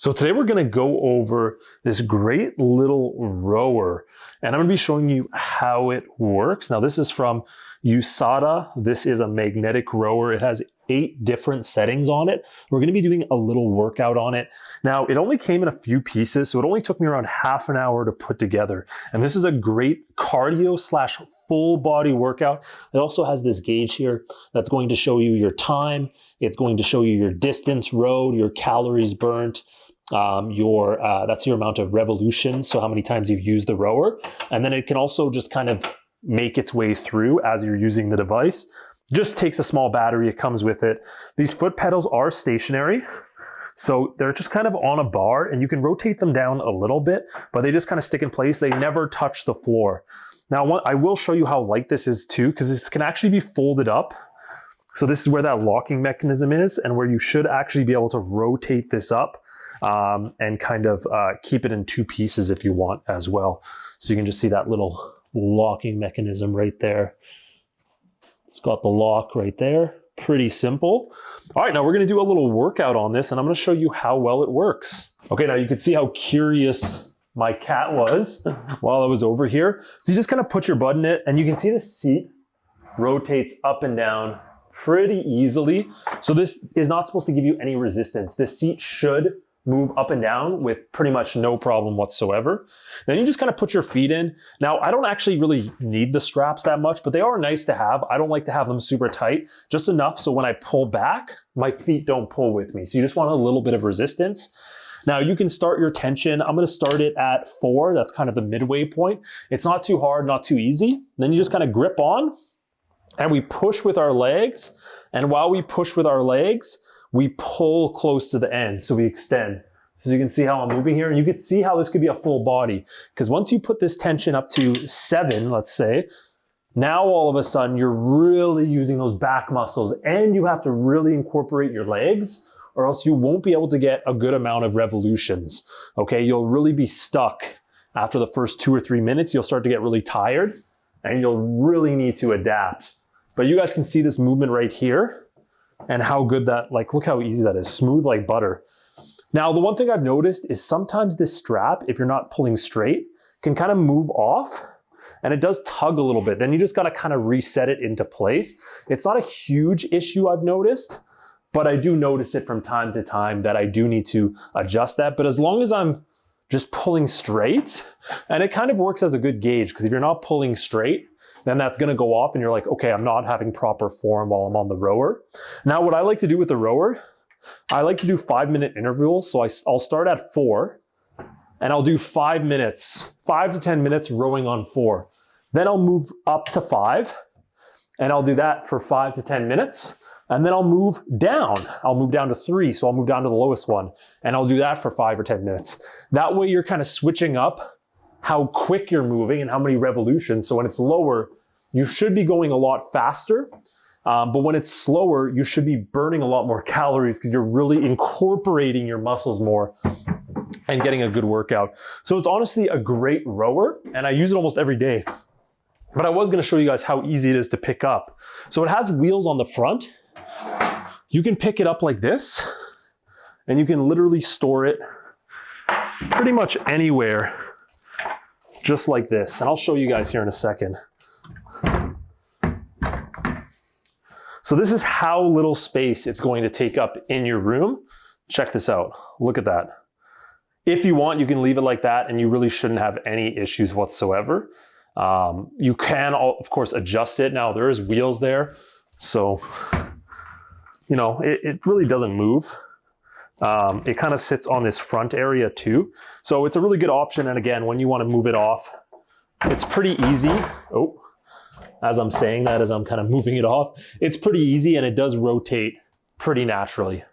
So today we're going to go over this great little rower, and I'm going to be showing you how it works. Now this is from Yosuda. This is a magnetic rower. It has 8 different settings on it. We're going to be doing a little workout on it. Now it only came in a few pieces, so it only took me around half an hour to put together. And this is a great cardio slash full body workout. It also has this gauge here that's going to show you your time. It's going to show you your distance rowed, your calories burnt, that's your amount of revolutions, so how many times you've used the rower. And then it can also just kind of make its way through as you're using the device. Just takes a small battery, it comes with it. These foot pedals are stationary, so they're just kind of on a bar, and you can rotate them down a little bit, but they just kind of stick in place. They never touch the floor. Now I will show you how light this is too, because this can actually be folded up. So this is where that locking mechanism is, and where you should actually be able to rotate this up and kind of keep it in 2 pieces if you want as well. So you can just see that little locking mechanism right there. It's got the lock right there. Pretty simple. All right, now we're going to do a little workout on this, and I'm going to show you how well it works. Okay, now you can see how curious my cat was while I was over here. So you just kind of put your butt in it, and you can see the seat rotates up and down pretty easily. So this is not supposed to give you any resistance. This seat should move up and down with pretty much no problem whatsoever. Then you just kind of put your feet in. Now, I don't actually really need the straps that much, but they are nice to have. I don't like to have them super tight, just enough so when I pull back, my feet don't pull with me. So you just want a little bit of resistance. Now you can start your tension. I'm going to start it at 4. That's kind of the midway point. It's not too hard, not too easy. Then you just kind of grip on and we push with our legs. And while we push with our legs, we pull close to the end, so we extend. So you can see how I'm moving here, and you can see how this could be a full body. Because once you put this tension up to 7, let's say, now all of a sudden you're really using those back muscles, and you have to really incorporate your legs, or else you won't be able to get a good amount of revolutions. Okay, you'll really be stuck after the first 2 or 3 minutes. You'll start to get really tired, and you'll really need to adapt. But you guys can see this movement right here, and how good that, like, look how easy that is, smooth like butter. Now, the one thing I've noticed is sometimes this strap, if you're not pulling straight, can kind of move off, and it does tug a little bit. Then you just got to kind of reset it into place. It's not a huge issue I've noticed, but I do notice it from time to time that I do need to adjust that. But as long as I'm just pulling straight, and it kind of works as a good gauge, because if you're not pulling straight, then that's going to go off and you're like, okay, I'm not having proper form while I'm on the rower. Now, what I like to do with the rower, I like to do 5-minute intervals. So I'll start at 4 and I'll do 5 minutes, 5 to 10 minutes rowing on 4. Then I'll move up to 5 and I'll do that for 5 to 10 minutes. And then I'll move down. I'll move down to 3. So I'll move down to the lowest one and I'll do that for 5 or 10 minutes. That way you're kind of switching up how quick you're moving and how many revolutions. So when it's lower, you should be going a lot faster. But when it's slower, you should be burning a lot more calories because you're really incorporating your muscles more and getting a good workout. So it's honestly a great rower, and I use it almost every day. But I was going to show you guys how easy it is to pick up. So it has wheels on the front. You can pick it up like this, and you can literally store it pretty much anywhere, just like this. And I'll show you guys here in a second. So this is how little space it's going to take up in your room. Check this out. Look at that. If you want, you can leave it like that, and you really shouldn't have any issues whatsoever. You can, of course, adjust it. Now, there is wheels there, so, you know, it really doesn't move. It kind of sits on this front area too. So it's a really good option. And again, when you want to move it off, it's pretty easy. Oh, as I'm saying that, as I'm kind of moving it off, it's pretty easy, and it does rotate pretty naturally.